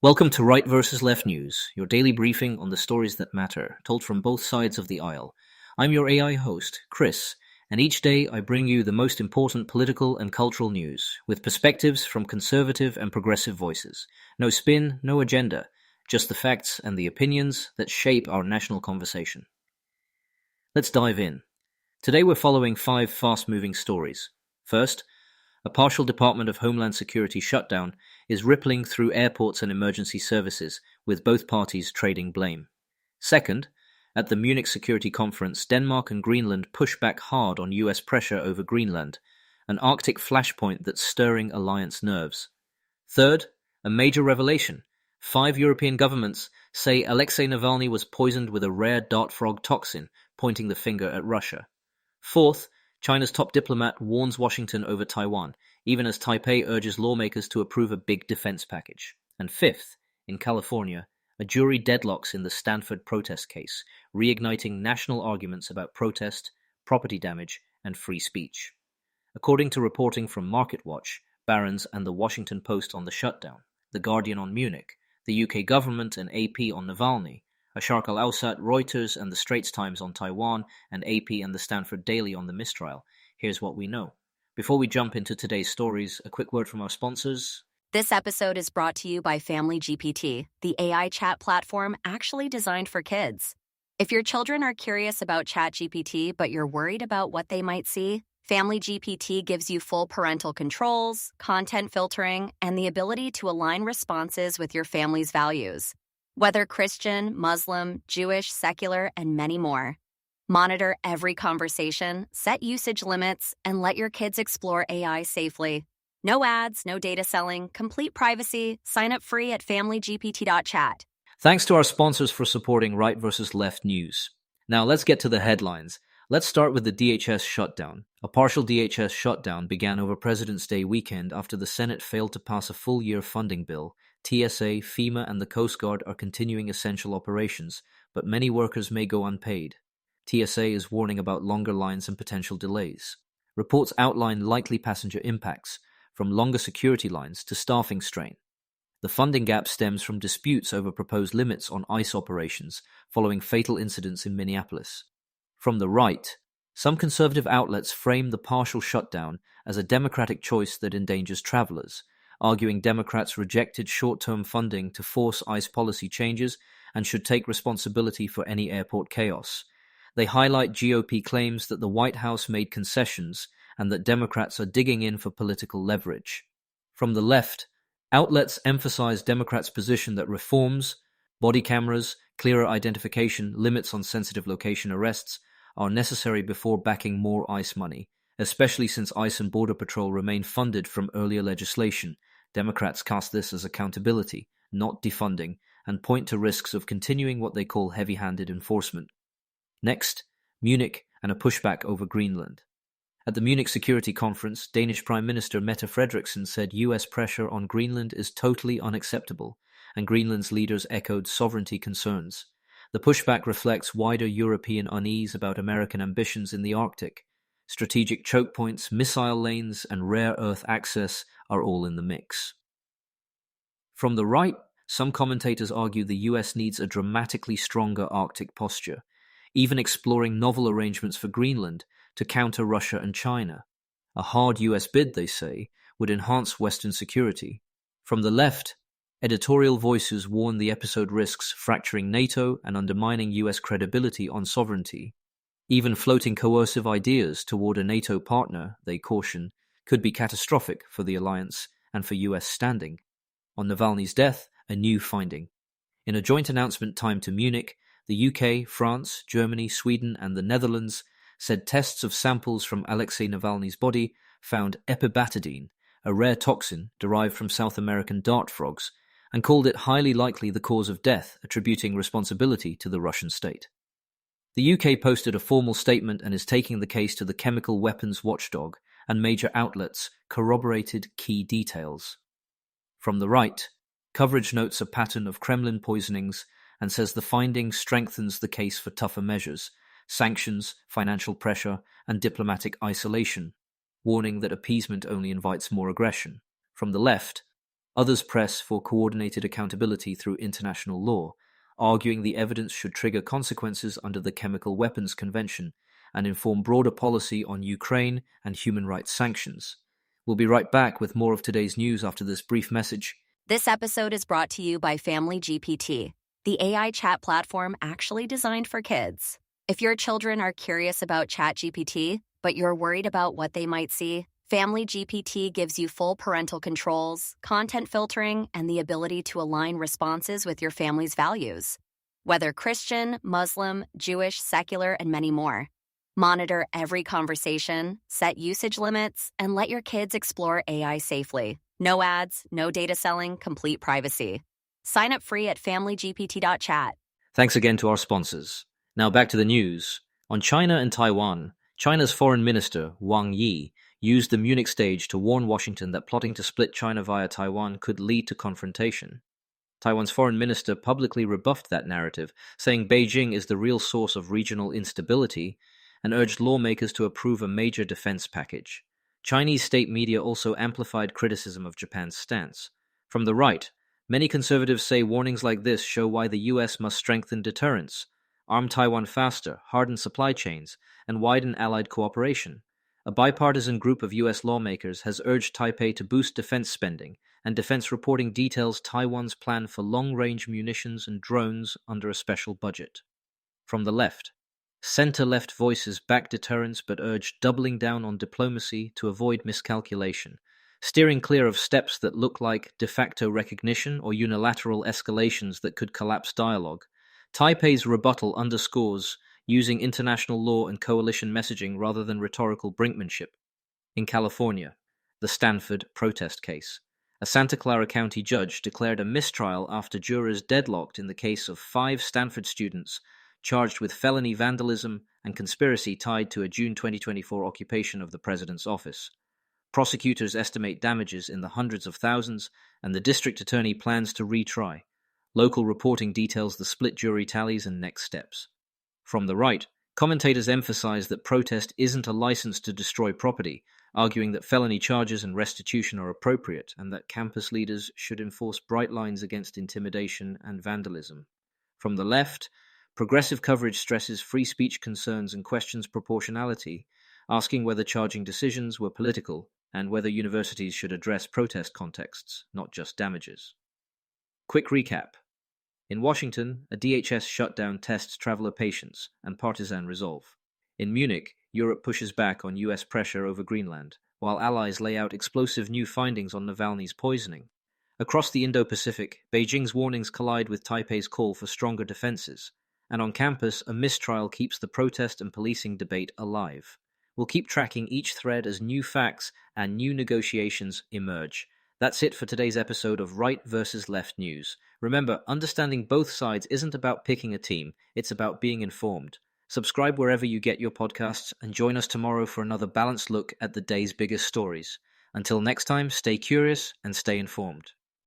Welcome to Right versus Left News, your daily briefing on the stories that matter, told from both sides of the aisle. I'm your AI host, Chris, and each day I bring you the most important political and cultural news, with perspectives from conservative and progressive voices. No spin, no agenda, just the facts and the opinions that shape our national conversation. Let's dive in. Today we're following 5 fast-moving stories. First, a partial Department of Homeland Security shutdown is rippling through airports and emergency services, with both parties trading blame. Second, at the Munich Security Conference, Denmark and Greenland push back hard on US pressure over Greenland, an Arctic flashpoint that's stirring alliance nerves. Third, a major revelation. 5 European governments say Alexei Navalny was poisoned with a rare dart frog toxin, pointing the finger at Russia. Fourth, China's top diplomat warns Washington over Taiwan, even as Taipei urges lawmakers to approve a big defense package. And fifth, in California, a jury deadlocks in the Stanford protest case, reigniting national arguments about protest, property damage, and free speech. According to reporting from MarketWatch, Barron's and the Washington Post on the shutdown, The Guardian on Munich, the UK government and AP on Navalny, Sharq al-Awsat, Reuters and the Straits Times on Taiwan, and AP and the Stanford Daily on the mistrial. Here's what we know. Before we jump into today's stories, a quick word from our sponsors. This episode is brought to you by Family GPT, the AI chat platform actually designed for kids. If your children are curious about ChatGPT but you're worried about what they might see, Family GPT gives you full parental controls, content filtering, and the ability to align responses with your family's values. Whether Christian, Muslim, Jewish, secular, and many more. Monitor every conversation, set usage limits, and let your kids explore AI safely. No ads, no data selling, complete privacy. Sign up free at familygpt.chat. Thanks to our sponsors for supporting Right versus Left News. Now let's get to the headlines. Let's start with the DHS shutdown. A partial DHS shutdown began over President's Day weekend after the Senate failed to pass a full-year funding bill. TSA, FEMA, and the Coast Guard are continuing essential operations, but many workers may go unpaid. TSA is warning about longer lines and potential delays. Reports outline likely passenger impacts, from longer security lines to staffing strain. The funding gap stems from disputes over proposed limits on ICE operations following fatal incidents in Minneapolis. From the right, some conservative outlets frame the partial shutdown as a Democratic choice that endangers travelers, arguing Democrats rejected short-term funding to force ICE policy changes and should take responsibility for any airport chaos. They highlight GOP claims that the White House made concessions and that Democrats are digging in for political leverage. From the left, outlets emphasize Democrats' position that reforms, body cameras, clearer identification, limits on sensitive location arrests are necessary before backing more ICE money, especially since ICE and Border Patrol remain funded from earlier legislation. Democrats cast this as accountability, not defunding, and point to risks of continuing what they call heavy-handed enforcement. Next, Munich and a pushback over Greenland. At the Munich Security Conference, Danish Prime Minister Mette Frederiksen said US pressure on Greenland is totally unacceptable, and Greenland's leaders echoed sovereignty concerns. The pushback reflects wider European unease about American ambitions in the Arctic. Strategic choke points, missile lanes, and rare earth access are all in the mix. From the right, some commentators argue the US needs a dramatically stronger Arctic posture, even exploring novel arrangements for Greenland to counter Russia and China. A hard US bid, they say, would enhance Western security. From the left, editorial voices warn the episode risks fracturing NATO and undermining US credibility on sovereignty. Even floating coercive ideas toward a NATO partner, they caution, could be catastrophic for the alliance and for US standing. On Navalny's death, a new finding. In a joint announcement timed to Munich, the UK, France, Germany, Sweden, and the Netherlands said tests of samples from Alexei Navalny's body found epibatidine, a rare toxin derived from South American dart frogs, and called it highly likely the cause of death, attributing responsibility to the Russian state. The UK posted a formal statement and is taking the case to the chemical weapons watchdog, and major outlets corroborated key details. From the right, coverage notes a pattern of Kremlin poisonings and says the finding strengthens the case for tougher measures, sanctions, financial pressure, and diplomatic isolation, warning that appeasement only invites more aggression. From the left, Others press for coordinated accountability through international law, arguing the evidence should trigger consequences under the Chemical Weapons Convention and inform broader policy on Ukraine and human rights sanctions. We'll be right back with more of today's news after this brief message. This episode is brought to you by Family GPT, the AI chat platform actually designed for kids. If your children are curious about ChatGPT, but you're worried about what they might see, Family GPT gives you full parental controls, content filtering, and the ability to align responses with your family's values. Whether Christian, Muslim, Jewish, secular, and many more. Monitor every conversation, set usage limits, and let your kids explore AI safely. No ads, no data selling, complete privacy. Sign up free at familygpt.chat. Thanks again to our sponsors. Now back to the news. On China and Taiwan, China's Foreign Minister, Wang Yi, used the Munich stage to warn Washington that plotting to split China via Taiwan could lead to confrontation. Taiwan's foreign minister publicly rebuffed that narrative, saying Beijing is the real source of regional instability, and urged lawmakers to approve a major defense package. Chinese state media also amplified criticism of Japan's stance. From the right, many conservatives say warnings like this show why the US must strengthen deterrence, arm Taiwan faster, harden supply chains, and widen allied cooperation. A bipartisan group of US lawmakers has urged Taipei to boost defense spending, and defense reporting details Taiwan's plan for long-range munitions and drones under a special budget. From the left, center-left voices back deterrence but urge doubling down on diplomacy to avoid miscalculation, steering clear of steps that look like de facto recognition or unilateral escalations that could collapse dialogue. Taipei's rebuttal underscores using international law and coalition messaging rather than rhetorical brinkmanship. In California, the Stanford protest case. A Santa Clara County judge declared a mistrial after jurors deadlocked in the case of 5 Stanford students charged with felony vandalism and conspiracy tied to a June 2024 occupation of the president's office. Prosecutors estimate damages in the hundreds of thousands, and the district attorney plans to retry. Local reporting details the split jury tallies and next steps. From the right, commentators emphasize that protest isn't a license to destroy property, arguing that felony charges and restitution are appropriate and that campus leaders should enforce bright lines against intimidation and vandalism. From the left, progressive coverage stresses free speech concerns and questions proportionality, asking whether charging decisions were political and whether universities should address protest contexts, not just damages. Quick recap. In Washington, a DHS shutdown tests traveler patience and partisan resolve. In Munich, Europe pushes back on US pressure over Greenland, while allies lay out explosive new findings on Navalny's poisoning. Across the Indo-Pacific, Beijing's warnings collide with Taipei's call for stronger defenses. And on campus, a mistrial keeps the protest and policing debate alive. We'll keep tracking each thread as new facts and new negotiations emerge. That's it for today's episode of Right versus Left News. Remember, understanding both sides isn't about picking a team, it's about being informed. Subscribe wherever you get your podcasts and join us tomorrow for another balanced look at the day's biggest stories. Until next time, stay curious and stay informed.